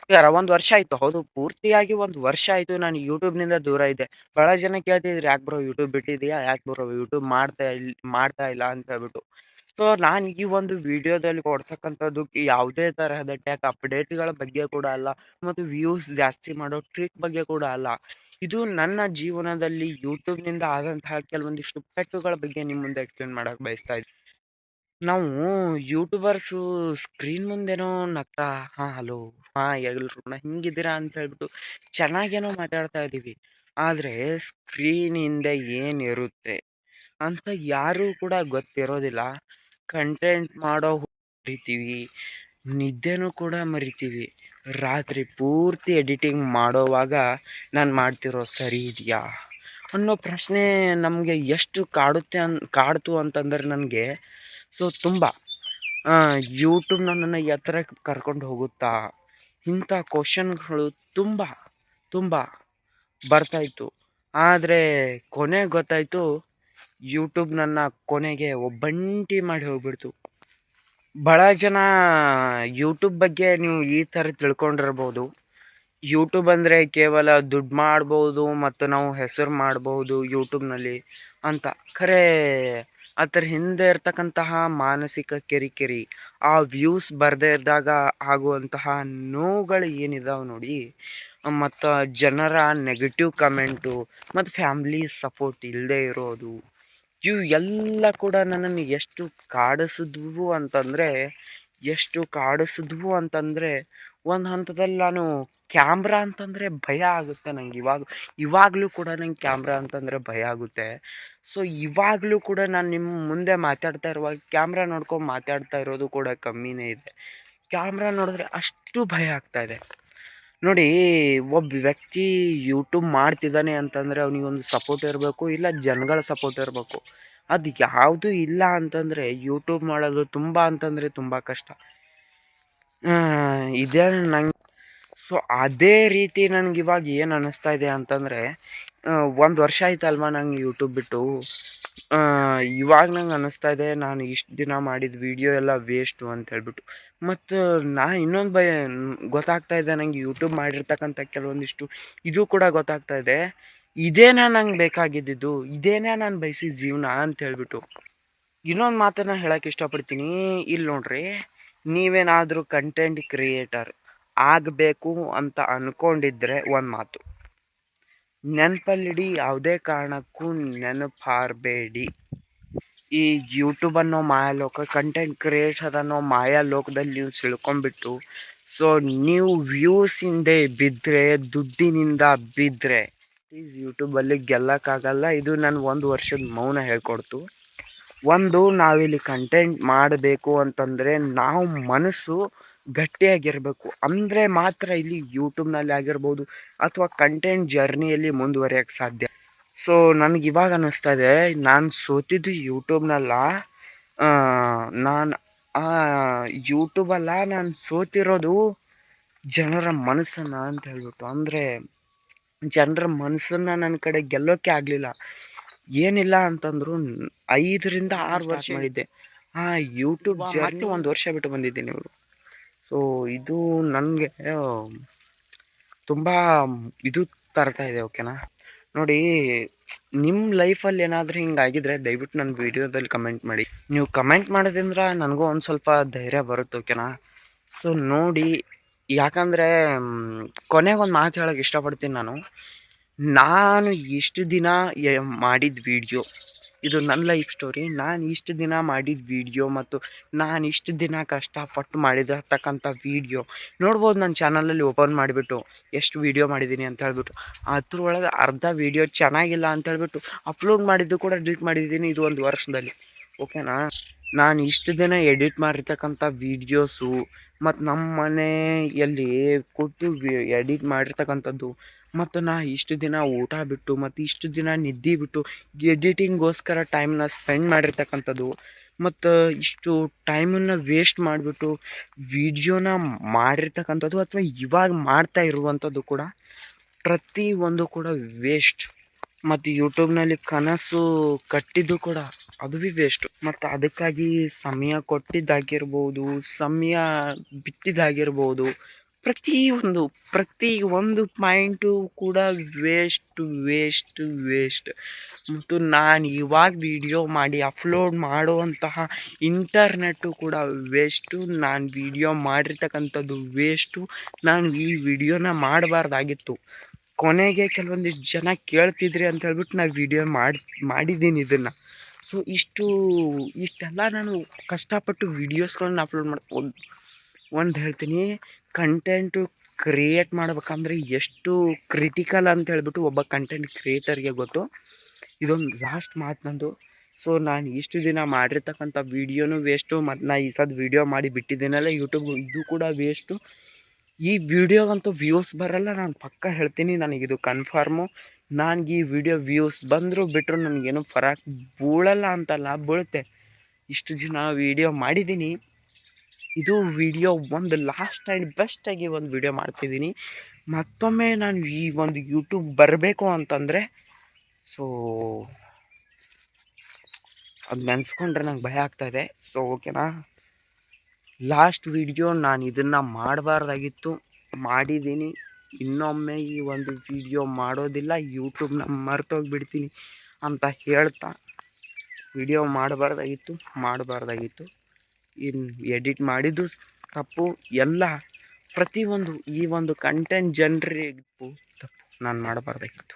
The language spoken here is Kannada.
ಯಾರ 1 ವರ್ಷ ಆಯ್ತು. ಹೌದು, ಪೂರ್ತಿಯಾಗಿ 1 ವರ್ಷ ಆಯ್ತು ನಾನು ಯೂಟ್ಯೂಬ್‌ನಿಂದ ದೂರ ಇದ್ದೆ. ಬಹಳ ಜನ ಕೇಳ್ತಿದ್ರು, "ಯಾಕ್ ಬ್ರೋ ಯೂಟ್ಯೂಬ್ ಬಿಟ್ಟಿದೀಯಾ? ಯಾಕ್ ಬ್ರೋ ಯೂಟ್ಯೂಬ್ ಮಾಡ್ತಾ ಇಲ್ಲ?" ಅಂತ ಹೇಳ್ಬಿಟ್ಟು. ಸೊ, ನಾನು ಈ ಒಂದು ವಿಡಿಯೋದಲ್ಲಿ ಕೊಡ್ತಕ್ಕಂಥದ್ದು ಯಾವುದೇ ತರಹದ ಟೆಕ್ ಅಪ್ಡೇಟ್‌ಗಳ ಬಗ್ಗೆ ಕೂಡ ಅಲ್ಲ, ಮತ್ತು ವ್ಯೂಸ್ ಜಾಸ್ತಿ ಮಾಡೋ ಟ್ರಿಕ್ ಬಗ್ಗೆ ಕೂಡ ಅಲ್ಲ. ಇದು ನನ್ನ ಜೀವನದಲ್ಲಿ ಯೂಟ್ಯೂಬ್‌ನಿಂದ ಆದಂತಹ ಕೆಲವೊಂದಿಷ್ಟು ಪೆಟ್ಟುಗಳ ಬಗ್ಗೆ ನಿಮ್ಮ ಮುಂದೆ ಎಕ್ಸ್‌ಪ್ಲೇನ್ ಮಾಡಕ್ ಬಯಸ್ತಾ ಇದ್ದೀನಿ. ನಾವು ಯೂಟ್ಯೂಬರ್ಸು ಸ್ಕ್ರೀನ್ ಮುಂದೆನೋ ನಗ್ತಾ ಹಲೋ, ಎಲ್ರು ಹಿಂಗಿದ್ದೀರಾ ಅಂತ ಹೇಳ್ಬಿಟ್ಟು ಚೆನ್ನಾಗೇನೋ ಮಾತಾಡ್ತಾ ಇದೀವಿ. ಆದ್ರೆ ಸ್ಕ್ರೀನ್ ಹಿಂದೆ ಏನಿರುತ್ತೆ ಅಂತ ಯಾರೂ ಕೂಡ ಗೊತ್ತಿರೋದಿಲ್ಲ. ಕಂಟೆಂಟ್ ಮಾಡೋ ಮರಿತೀವಿ, ನಿದ್ದೆನೂ ಕೂಡ ಮರಿತೀವಿ. ರಾತ್ರಿ ಪೂರ್ತಿ ಎಡಿಟಿಂಗ್ ಮಾಡೋವಾಗ ನಾನು ಮಾಡ್ತಿರೋ ಸರಿ ಇದೆಯಾ ಅನ್ನೋ ಪ್ರಶ್ನೆ ನಮಗೆ ಎಷ್ಟು ಕಾಡ್ತು ಅಂತಂದ್ರೆ ನನಗೆ. ಸೊ, ತುಂಬ ಯೂಟ್ಯೂಬ್ ನನ್ನನ್ನು ಎತ್ತರಕ್ಕೆ ಕರ್ಕೊಂಡು ಹೋಗುತ್ತಾ? ಇಂಥ ಕ್ವಶನ್ಗಳು ತುಂಬ ತುಂಬ ಬರ್ತಾಯಿತ್ತು. ಆದರೆ ಕೊನೆಗೆ ಗೊತ್ತಾಯಿತು, ಯೂಟ್ಯೂಬ್ ನನ್ನ ಕೊನೆಗೆ ಒಬ್ಬಂಟಿ ಮಾಡಿ ಹೋಗ್ಬಿಡ್ತು. ಬಹಳ ಜನ ಯೂಟ್ಯೂಬ್ ಬಗ್ಗೆ ನೀವು ಈ ಥರ ತಿಳ್ಕೊಂಡಿರ್ಬೋದು. ಯೂಟ್ಯೂಬ್ ಅಂದರೆ ಕೇವಲ ದುಡ್ಡು ಮಾಡ್ಬೋದು ಮತ್ತು ನಾವು ಹೆಸರು ಮಾಡ್ಬೋದು ಯೂಟ್ಯೂಬ್ನಲ್ಲಿ ಅಂತ. ಖರೇ ಅದರ ಹಿಂದೆ ಇರ್ತಕ್ಕಂತಹ ಮಾನಸಿಕ ಕಿರಿಕಿರಿ, ಆ ವ್ಯೂಸ್ ಬರದೇ ಇದ್ದಾಗ ಆಗುವಂತಹ ನೋವುಗಳು ಏನಿದಾವೆ ನೋಡಿ, ಮತ್ತು ಜನರ ನೆಗೆಟಿವ್ ಕಮೆಂಟು ಮತ್ತು ಫ್ಯಾಮ್ಲಿ ಸಪೋರ್ಟ್ ಇಲ್ಲದೆ ಇರೋದು, ಇವು ಎಲ್ಲ ಕೂಡ ನನ್ನನ್ನು ಎಷ್ಟು ಕಾಡಿಸಿದ್ವು ಅಂತಂದರೆ ಒಂದು ಹಂತದಲ್ಲಿ ನಾನು ಕ್ಯಾಮ್ರಾ ಅಂತಂದರೆ ಭಯ ಆಗುತ್ತೆ ನಂಗೆ. ಇವಾಗಲೂ ಕೂಡ ನಂಗೆ ಕ್ಯಾಮ್ರಾ ಅಂತಂದರೆ ಭಯ ಆಗುತ್ತೆ. ಸೊ, ಇವಾಗಲೂ ಕೂಡ ನಾನು ನಿಮ್ಮ ಮುಂದೆ ಮಾತಾಡ್ತಾ ಇರುವಾಗ ಕ್ಯಾಮ್ರಾ ನೋಡ್ಕೊಂಡು ಮಾತಾಡ್ತಾ ಇರೋದು ಕೂಡ ಕಮ್ಮಿನೇ ಇದೆ. ಕ್ಯಾಮ್ರಾ ನೋಡಿದ್ರೆ ಅಷ್ಟು ಭಯ ಆಗ್ತಾ ಇದೆ. ನೋಡಿ, ಒಬ್ಬ ವ್ಯಕ್ತಿ ಯೂಟ್ಯೂಬ್ ಮಾಡ್ತಿದ್ದಾನೆ ಅಂತಂದರೆ ಅವನಿಗೊಂದು ಸಪೋರ್ಟ್ ಇರಬೇಕು, ಇಲ್ಲ ಜನಗಳ ಸಪೋರ್ಟ್ ಇರಬೇಕು. ಅದು ಯಾವುದೂ ಇಲ್ಲ ಅಂತಂದರೆ ಯೂಟ್ಯೂಬ್ ಮಾಡೋದು ತುಂಬ ಅಂತಂದರೆ ತುಂಬ ಕಷ್ಟ. ಇದೇ ನಂಗೆ. ಸೊ, ಅದೇ ರೀತಿ ನನಗಿವಾಗ ಏನು ಅನ್ನಿಸ್ತಾ ಇದೆ ಅಂತಂದರೆ, 1 ವರ್ಷ ಆಯ್ತಲ್ವ ನಂಗೆ ಯೂಟ್ಯೂಬ್ ಬಿಟ್ಟು. ಇವಾಗ ನಂಗೆ ಅನ್ನಿಸ್ತಾ ಇದೆ, ನಾನು ಇಷ್ಟು ದಿನ ಮಾಡಿದ ವೀಡಿಯೋ ಎಲ್ಲ ವೇಸ್ಟು ಅಂತ ಹೇಳ್ಬಿಟ್ಟು. ಮತ್ತು ಇನ್ನೊಂದು ಗೊತ್ತಾಗ್ತಾ ಇದೆ ನಂಗೆ, ಯೂಟ್ಯೂಬ್ ಮಾಡಿರ್ತಕ್ಕಂಥ ಕೆಲವೊಂದಿಷ್ಟು ಇದು ಕೂಡ ಗೊತ್ತಾಗ್ತಾ ಇದೆ. ಇದೇನಾ ನಂಗೆ ಬೇಕಾಗಿದ್ದಿದ್ದು, ಇದೇನಾ ನಾನು ಬಯಸಿದ ಜೀವನ ಅಂತ ಹೇಳ್ಬಿಟ್ಟು. ಇನ್ನೊಂದು ಮಾತನ್ನು ಹೇಳಕ್ಕೆ ಇಷ್ಟಪಡ್ತೀನಿ. ಇಲ್ಲಿ ನೋಡ್ರಿ, ನೀವೇನಾದರೂ ಕಂಟೆಂಟ್ ಕ್ರಿಯೇಟರ್ ಆಗಬೇಕು ಅಂತ ಅಂದ್ಕೊಂಡಿದ್ರೆ ಒಂದು ಮಾತು ನೆನಪಲ್ಲಿಡಿ, ಯಾವುದೇ ಕಾರಣಕ್ಕೂ ನೆನಪಾರಬೇಡಿ. ಈ ಯೂಟ್ಯೂಬ್ ಅನ್ನೋ ಮಾಯಾಲೋಕ, ಕಂಟೆಂಟ್ ಕ್ರಿಯೇಟರ್ ಅನ್ನೋ ಮಾಯಾಲೋಕದಲ್ಲಿ ನೀವು ಸಿಳ್ಕೊಂಡ್ಬಿಟ್ಟು, ಸೊ ನೀವು ವ್ಯೂಸ್ ಹಿಂದೆ ಬಿದ್ದರೆ, ದುಡ್ಡಿನಿಂದ ಬಿದ್ದರೆ ಪ್ಲೀಸ್ ಯೂಟ್ಯೂಬಲ್ಲಿ ಗೆಲ್ಲಕ್ಕಾಗಲ್ಲ. ಇದು ನನ್ನ 1 ವರ್ಷದ ಮೌನ ಹೇಳ್ಕೊಡ್ತು. ನಾವಿಲ್ಲಿ ಕಂಟೆಂಟ್ ಮಾಡಬೇಕು ಅಂತಂದರೆ ನಾವು ಮನಸ್ಸು ಗಟ್ಟಿಯಾಗಿರಬೇಕು. ಅಂದರೆ ಮಾತ್ರ ಇಲ್ಲಿ ಯೂಟ್ಯೂಬ್ನಲ್ಲಿ ಆಗಿರ್ಬೋದು ಅಥವಾ ಕಂಟೆಂಟ್ ಜರ್ನಿಯಲ್ಲಿ ಮುಂದುವರಿಯೋಕ್ಕೆ ಸಾಧ್ಯ. ಸೊ, ನನಗಿವಾಗ ಅನ್ನಿಸ್ತಾ ಇದೆ, ನಾನು ಸೋತಿದ್ದು ಯೂಟ್ಯೂಬ್ನಲ್ಲ, ನಾನು ನಾನು ಸೋತಿರೋದು ಜನರ ಮನಸ್ಸನ್ನು ಅಂತ ಹೇಳ್ಬಿಟ್ಟು. ಅಂದರೆ ಜನರ ಮನಸ್ಸನ್ನು ನನ್ನ ಕಡೆ ಗೆಲ್ಲೋಕ್ಕೆ ಆಗಲಿಲ್ಲ. ಏನಿಲ್ಲ ಅಂತಂದ್ರು 5ರಿಂದ 6 ವರ್ಷ ಮಾಡಿದ್ದೆ. ಯೂಟ್ಯೂಬ್ ಜರ್ನಿ 1 ವರ್ಷ ಬಿಟ್ಟು ಬಂದಿದ್ದೀನಿ ಇವರು. ಸೊ, ಇದು ನನಗೆ ತುಂಬ ಇದು ತರ್ತಾ ಇದೆ. ಓಕೆನಾ? ನೋಡಿ, ನಿಮ್ಮ ಲೈಫಲ್ಲಿ ಏನಾದರೂ ಹಿಂಗಾಗಿದ್ರೆ ದಯವಿಟ್ಟು ನನ್ನ ವೀಡಿಯೋದಲ್ಲಿ ಕಮೆಂಟ್ ಮಾಡಿ. ನೀವು ಕಮೆಂಟ್ ಮಾಡೋದ್ರಿಂದ ನನಗೂ ಒಂದು ಸ್ವಲ್ಪ ಧೈರ್ಯ ಬರುತ್ತೆ. ಓಕೆನಾ? ಸೊ, ನೋಡಿ, ಯಾಕಂದರೆ ಕೊನೆಗೊಂದು ಮಾತು ಹೇಳೋಕ್ಕೆ ಇಷ್ಟಪಡ್ತೀನಿ ನಾನು ಇಷ್ಟು ದಿನ ಮಾಡಿದ ವೀಡಿಯೋ, ಇದು ನನ್ನ ಲೈಫ್ ಸ್ಟೋರಿ. ನಾನು ಇಷ್ಟು ದಿನ ಮಾಡಿದ ವೀಡಿಯೋ ಮತ್ತು ನಾನು ಇಷ್ಟು ದಿನ ಕಷ್ಟಪಟ್ಟು ಮಾಡಿರತಕ್ಕಂಥ ವೀಡಿಯೋ ನೋಡ್ಬೋದು. ನನ್ನ ಚಾನಲಲ್ಲಿ ಓಪನ್ ಮಾಡಿಬಿಟ್ಟು ಎಷ್ಟು ವೀಡಿಯೋ ಮಾಡಿದ್ದೀನಿ ಅಂತ ಹೇಳ್ಬಿಟ್ಟು, ಅದ್ರೊಳಗೆ ಅರ್ಧ ವೀಡಿಯೋ ಚೆನ್ನಾಗಿಲ್ಲ ಅಂತ ಹೇಳ್ಬಿಟ್ಟು ಅಪ್ಲೋಡ್ ಮಾಡಿದ್ದು ಕೂಡ ಡಿಲೀಟ್ ಮಾಡಿದ್ದೀನಿ ಇದು 1 ವರ್ಷದಲ್ಲಿ. ಓಕೆನಾ? ನಾನು ಇಷ್ಟು ದಿನ ಎಡಿಟ್ ಮಾಡಿರ್ತಕ್ಕಂಥ ವೀಡಿಯೋಸು ಮತ್ತು ನಮ್ಮ ಮನೆಯಲ್ಲಿ ಕೊಟ್ಟು ಎಡಿಟ್ ಮಾಡಿರ್ತಕ್ಕಂಥದ್ದು, ಮತ್ತು ಇಷ್ಟು ದಿನ ಊಟ ಬಿಟ್ಟು ಮತ್ತು ಇಷ್ಟು ದಿನ ನಿದ್ದೆ ಬಿಟ್ಟು ಎಡಿಟಿಂಗ್ಗೋಸ್ಕರ ಟೈಮ್ನ ಸ್ಪೆಂಡ್ ಮಾಡಿರ್ತಕ್ಕಂಥದ್ದು, ಮತ್ತು ಇಷ್ಟು ಟೈಮನ್ನು ವೇಸ್ಟ್ ಮಾಡಿಬಿಟ್ಟು ವೀಡಿಯೋನ ಮಾಡಿರ್ತಕ್ಕಂಥದ್ದು ಅಥವಾ ಇವಾಗ ಮಾಡ್ತಾ ಇರುವಂಥದ್ದು ಕೂಡ ಪ್ರತಿಯೊಂದು ಕೂಡ ವೇಸ್ಟ್. ಮತ್ತು ಯೂಟ್ಯೂಬ್ನಲ್ಲಿ ಕನಸು ಕಟ್ಟಿದ್ದು ಕೂಡ ಅದು ಭೀ ವೇಸ್ಟು. ಮತ್ತು ಅದಕ್ಕಾಗಿ ಸಮಯ ಕೊಟ್ಟಿದ್ದಾಗಿರ್ಬೋದು, ಸಮಯ ಬಿಟ್ಟಿದ್ದಾಗಿರ್ಬೋದು, ಪ್ರತಿಯೊಂದು ಪ್ರತಿಯೊಂದು ಪಾಯಿಂಟು ಕೂಡ ವೇಸ್ಟ್. ಮತ್ತು ನಾನು ಇವಾಗ ವಿಡಿಯೋ ಮಾಡಿ ಅಪ್ಲೋಡ್ ಮಾಡುವಂತಹ ಇಂಟರ್ನೆಟ್ಟು ಕೂಡ ವೇಸ್ಟು. ನಾನು ವಿಡಿಯೋ ಮಾಡಿರ್ತಕ್ಕಂಥದ್ದು ವೇಸ್ಟು. ನಾನು ಈ ವಿಡಿಯೋನ ಮಾಡಬಾರ್ದಾಗಿತ್ತು. ಕೊನೆಗೆ ಕೆಲವೊಂದಿಷ್ಟು ಜನ ಕೇಳ್ತಿದ್ರಿ ಅಂತ ಹೇಳ್ಬಿಟ್ಟು ನಾನು ವಿಡಿಯೋ ಮಾಡಿದ್ದೀನಿ ಇದನ್ನು. ಸೊ ಇಷ್ಟೆಲ್ಲ ನಾನು ಕಷ್ಟಪಟ್ಟು ವೀಡಿಯೋಸ್ಗಳನ್ನ ಅಪ್ಲೋಡ್ ಮಾಡ್ಬೋದು. ಒಂದು ಹೇಳ್ತೀನಿ, ಕಂಟೆಂಟು ಕ್ರಿಯೇಟ್ ಮಾಡ್ಬೇಕಂದ್ರೆ ಎಷ್ಟು ಕ್ರಿಟಿಕಲ್ ಅಂತ ಹೇಳ್ಬಿಟ್ಟು ಒಬ್ಬ ಕಂಟೆಂಟ್ ಕ್ರಿಯೇಟರ್ಗೆ ಗೊತ್ತು. ಇದೊಂದು ಲಾಸ್ಟ್ ಮಾತು ನಂದು. ಸೊ ನಾನು ಇಷ್ಟು ದಿನ ಮಾಡಿರ್ತಕ್ಕಂಥ ವೀಡಿಯೋನು ವೇಸ್ಟು, ಮತ್ತು ನಾನು ಈ ಸದ್ ವೀಡಿಯೋ ಮಾಡಿ ಬಿಟ್ಟಿದ್ದೀನಲ್ಲ ಯೂಟ್ಯೂಬ್, ಇದು ಕೂಡ ವೇಸ್ಟು. ಈ ವಿಡಿಯೋಗಂತೂ ವ್ಯೂಸ್ ಬರಲ್ಲ, ನಾನು ಪಕ್ಕ ಹೇಳ್ತೀನಿ, ನನಗಿದು ಕನ್ಫರ್ಮು. ನನಗೆ ಈ ವಿಡಿಯೋ ವ್ಯೂಸ್ ಬಂದರೂ ಬಿಟ್ಟರು ನನಗೇನು ಫರಕ್ ಬೀಳಲ್ಲ ಅಂತಲ್ಲ, ಬೀಳುತ್ತೆ. ಇಷ್ಟು ದಿನ ವಿಡಿಯೋ ಮಾಡಿದ್ದೀನಿ. ಇದು ವಿಡಿಯೋ ಒಂದು ಲಾಸ್ಟ್ ಆ್ಯಂಡ್ ಬೆಸ್ಟಾಗಿ ಒಂದು ವಿಡಿಯೋ ಮಾಡ್ತಿದ್ದೀನಿ. ಮತ್ತೊಮ್ಮೆ ನಾನು ಈ ಒಂದು ಯೂಟ್ಯೂಬ್ ಬರಬೇಕು ಅಂತಂದರೆ, ಸೊ ಅದು ನೆನೆಸ್ಕೊಂಡ್ರೆ ನಂಗೆ ಭಯ ಆಗ್ತಾಯಿದೆ. ಸೊ ಓಕೆನಾ, ಲಾಸ್ಟ್ ವಿಡಿಯೋ ನಾನು ಇದನ್ನು ಮಾಡಬಾರ್ದಾಗಿತ್ತು, ಮಾಡಿದ್ದೀನಿ. ಇನ್ನೊಮ್ಮೆ ಈ ಒಂದು ವಿಡಿಯೋ ಮಾಡೋದಿಲ್ಲ, ಯೂಟ್ಯೂಬ್ನ ಮರ್ತೋಗ್ಬಿಡ್ತೀನಿ ಅಂತ ಹೇಳ್ತಾ, ವಿಡಿಯೋ ಮಾಡಬಾರ್ದಾಗಿತ್ತು. ಇನ್ನು ಎಡಿಟ್ ಮಾಡಿದ್ದು ತಪ್ಪು, ಎಲ್ಲ ಪ್ರತಿಯೊಂದು ಈ ಒಂದು ಕಂಟೆಂಟ್ ಜನರಿಗೂ ತಪ್ಪು, ನಾನು ಮಾಡಬಾರ್ದಾಗಿತ್ತು.